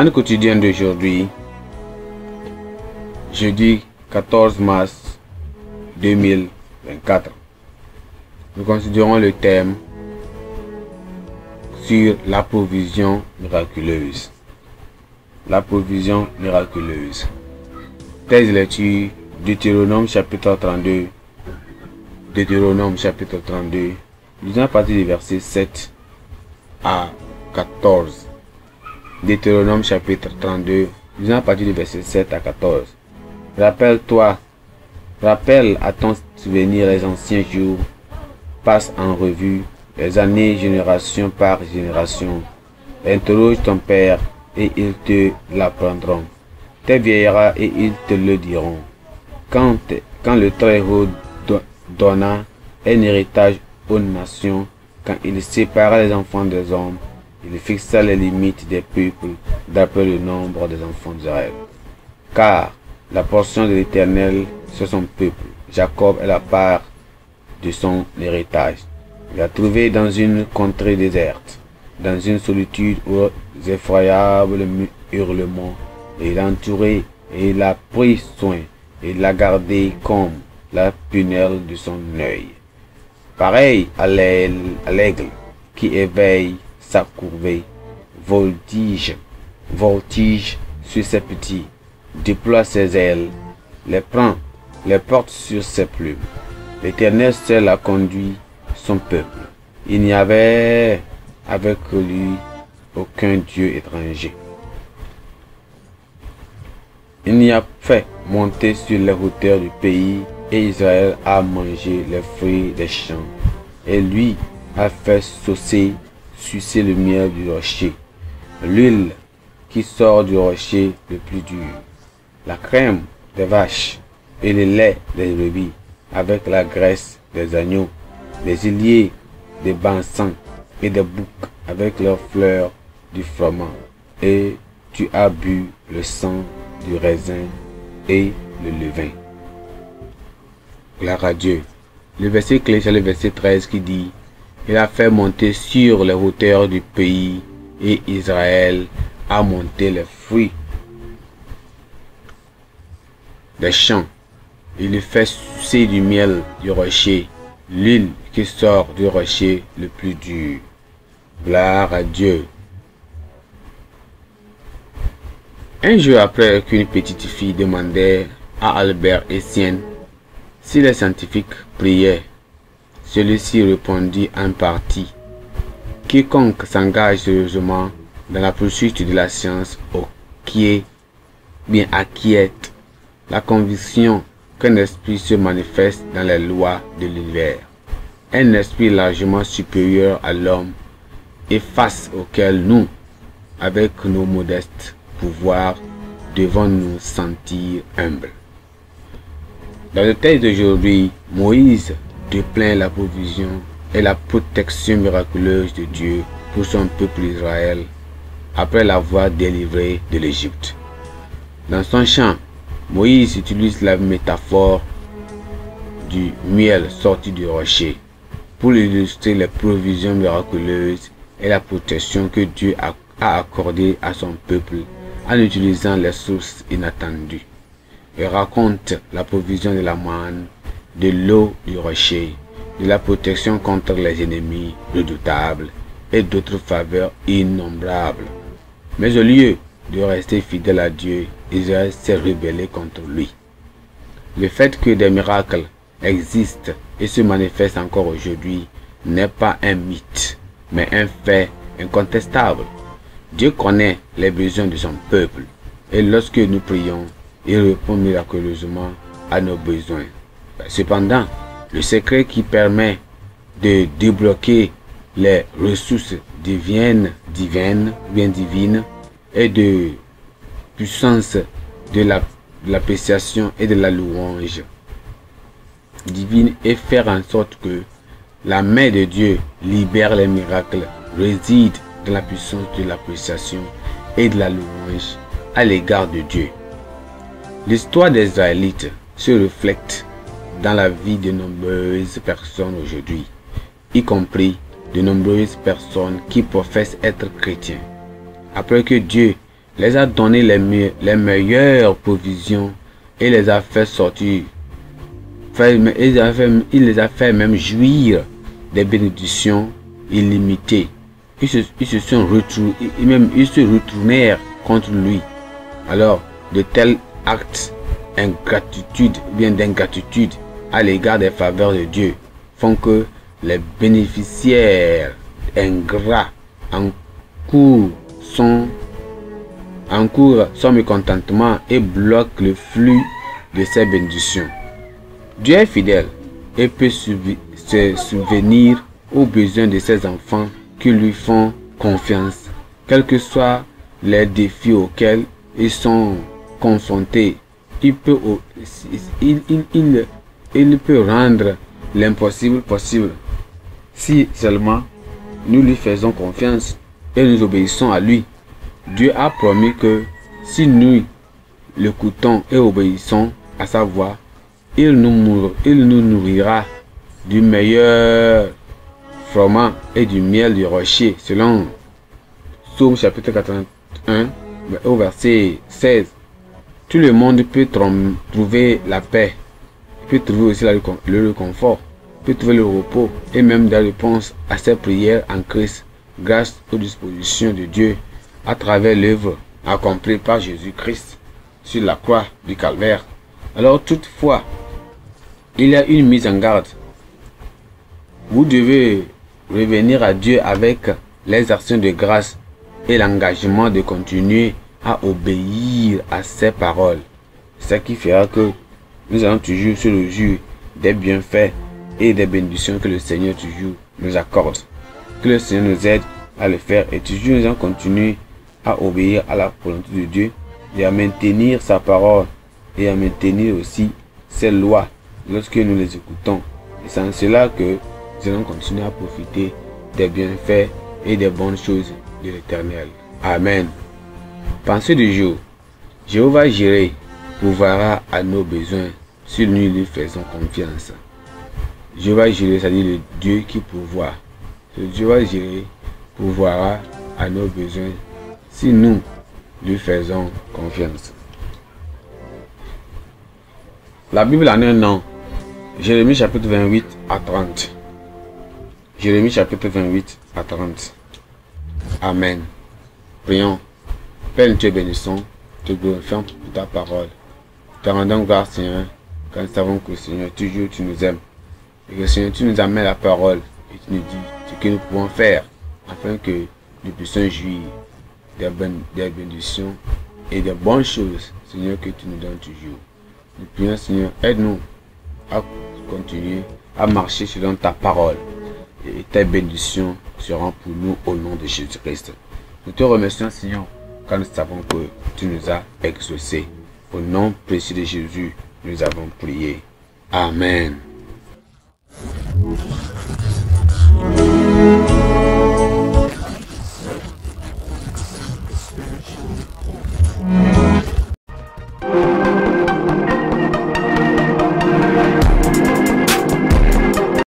Manne quotidienne d'aujourd'hui, jeudi 14 mars 2024. Nous considérons le thème sur la provision miraculeuse. La provision miraculeuse. Thèse de lecture, Deutéronome chapitre 32. Deutéronome chapitre 32. Lisons à partir du verset 7 à 14. Deutéronome chapitre 32. Lisons à partir du verset 7 à 14. Rappelle-toi, rappelle à ton souvenir les anciens jours, passe en revue les années génération par génération. Interroge ton père et ils te l'apprendront. Tes vieillards et ils te le diront. Quand le Très-Haut donna un héritage aux nations, quand il sépara les enfants des hommes, il fixa les limites des peuples d'après le nombre des enfants d'Israël. Car la portion de l'Éternel, c'est son peuple. Jacob est la part de son héritage. Il l'a trouvé dans une contrée déserte, dans une solitude aux effroyables hurlements. Et il l'a entouré et il a pris soin et il l'a gardé comme la prunelle de son œil. Pareil à l'aigle qui éveille sa courvée, voltige sur ses petits, déploie ses ailes, les prend, les porte sur ses plumes. L'Éternel seul a conduit son peuple. Il n'y avait avec lui aucun Dieu étranger. Il n'y a fait monter sur les hauteurs du pays, et Israël a mangé les fruits des champs, et lui a fait sucer le miel du rocher, l'huile qui sort du rocher le plus dur, la crème des vaches et le lait des brebis, avec la graisse des agneaux, les iliers des bansans et des boucs, avec leurs fleurs du froment. Et tu as bu le sang du raisin et le levain. Gloire à Dieu. Le verset clé, c'est le verset 13 qui dit: il a fait monter sur les hauteurs du pays, et Israël a monté les fruits des champs. Il fait sucer du miel du rocher, l'huile qui sort du rocher le plus dur. Gloire à Dieu. Un jour après qu'une petite fille demandait à Albert Einstein si les scientifiques priaient, celui-ci répondit en partie: quiconque s'engage sérieusement dans la poursuite de la science acquiert la conviction qu'un esprit se manifeste dans les lois de l'univers, un esprit largement supérieur à l'homme et face auquel nous, avec nos modestes pouvoirs, devons nous sentir humbles. Dans le texte d'aujourd'hui, Moïse déplaint la provision et la protection miraculeuse de Dieu pour son peuple Israël après l'avoir délivré de l'Égypte. Dans son chant, Moïse utilise la métaphore du miel sorti du rocher pour illustrer les provisions miraculeuses et la protection que Dieu a accordée à son peuple en utilisant les sources inattendues. Il raconte la provision de la manne, de l'eau du rocher, de la protection contre les ennemis redoutables et d'autres faveurs innombrables. Mais au lieu de rester fidèle à Dieu, Israël s'est rebellé contre lui. Le fait que des miracles existent et se manifestent encore aujourd'hui n'est pas un mythe, mais un fait incontestable. Dieu connaît les besoins de son peuple, et lorsque nous prions, il répond miraculeusement à nos besoins. Cependant, le secret qui permet de débloquer les ressources divines et de puissance de l'appréciation et de la louange divine est faire en sorte que la main de Dieu libère les miracles, réside dans la puissance de l'appréciation et de la louange à l'égard de Dieu. L'histoire des Israélites se reflète dans la vie de nombreuses personnes aujourd'hui, y compris de nombreuses personnes qui professent être chrétiens. Après que Dieu les a donné les meilleures provisions et les a fait sortir. Il les a fait même jouir des bénédictions illimitées. Ils se retournèrent contre lui. Alors, de tels actes d'ingratitude à l'égard des faveurs de Dieu font que les bénéficiaires ingrats encourent son mécontentement et bloquent le flux de ses bénédictions. Dieu est fidèle et peut subvenir aux besoins de ses enfants qui lui font confiance, quels que soient les défis auxquels ils sont confrontés. Il peut rendre l'impossible possible si seulement nous lui faisons confiance et nous obéissons à lui. Dieu a promis que si nous l'écoutons et obéissons à sa voix, il nous nourrira du meilleur froment et du miel du rocher, selon Psaume chapitre 81 au verset 16. Tout le monde peut trouver la paix, peut trouver aussi le réconfort, peut trouver le repos et même des réponses à ses prières en Christ grâce aux dispositions de Dieu à travers l'œuvre accomplie par Jésus-Christ sur la croix du Calvaire. Alors toutefois, il y a une mise en garde. Vous devez revenir à Dieu avec les actions de grâce et l'engagement de continuer à obéir à ses paroles. Ce qui fera que nous allons toujours se réjouir des bienfaits et des bénédictions que le Seigneur toujours nous accorde. Que le Seigneur nous aide à le faire et toujours nous allons continuer à obéir à la volonté de Dieu et à maintenir sa parole et à maintenir aussi ses lois lorsque nous les écoutons. Et c'est en cela que nous allons continuer à profiter des bienfaits et des bonnes choses de l'Éternel. Amen. Pensée du jour. Jéhovah Jireh pourvoira à nos besoins si nous lui faisons confiance. Jéhovah Jireh, c'est-à-dire le Dieu qui pourvoit. Jéhovah Jireh pourvoira à nos besoins si nous lui faisons confiance. La Bible en un nom. Jérémie chapitre 28 à 30. Jérémie chapitre 28 à 30. Amen. Prions. Père, nous te bénissons, te glorifions pour ta parole. Te rendons grâce, Seigneur, car nous savons que, Seigneur, toujours tu nous aimes. Et que, Seigneur, tu nous amènes la parole et tu nous dis ce que nous pouvons faire afin que nous puissions jouir des bénédictions et des bonnes choses, Seigneur, que tu nous donnes toujours. Nous prions, Seigneur, aide-nous à continuer à marcher selon ta parole et tes bénédictions seront pour nous au nom de Jésus-Christ. Nous te remercions, Seigneur, car nous savons que tu nous as exaucés. Au nom précieux de Jésus, nous avons prié. Amen.